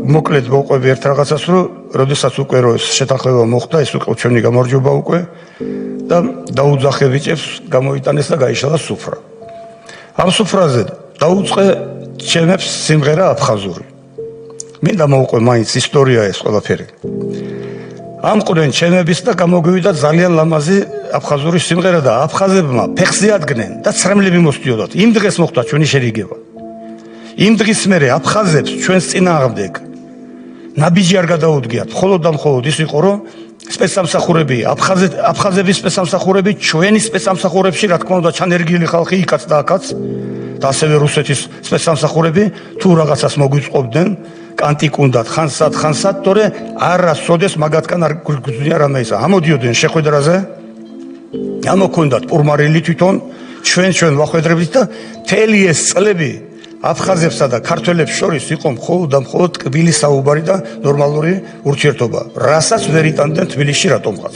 მოკლედ მოვყვები ერთ რაღაცას, რომ როდესაც უკვე რო შეთანხმება მოხდა, ეს უკვე ჩვენი გამარჯვება უკვე და დაუძახე ბიჭებს, გამოიტანეს და გაიშალა სუფრა. ამ სუფრაზე დაუწყე ჩემებს სიმღერა აფხაზური. მინდა მოვყვე მაინც ისტორია ეს ყველაფერი. ამყვრენ ჩემების და გამოგვივიდა ძალიან ლამაზი აფხაზური სიმღერა და აფხაზებმა ფეხზე ადგნენ და ცრემლები მოსდიოდათ. იმ დღეს მოხდა ჩვენი შერიგება. იმ დღის მერე აფხაზებს ჩვენს წინააღმდეგ ნაბიჯი არ გადაუდგიათ. მხოლოდ და მხოლოდ ის იყო, რომ სპეცსამსახურები, აფხაზების სპეცსამსახურები ჩვენი სპეცსამსახურებში, რა თქმა უნდა, ჩანერგილი ხალხი იქაც და აქაც და ასევე რუსეთის სპეცსამსახურები თუ რაღაცას მოგვიწყობდნენ, კანტიკ უნდათ ხანსად, თორე არასოდეს მაგათგან არ გვიგზნია რამე ისა. ამოდიოდნენ შეხვედრაზე, ამოქონდათ პურმარილი თვითონ ჩვენ ვახვედრებით და მთელი ეს წლები აფხაზებსა და ქართველებს შორის იყო მხოლოდ და მხოლოდ ტკბილი საუბარი და ნორმალური ურთიერთობა, რასაც ვერ იტანდნენ თბილისში რატომღაც.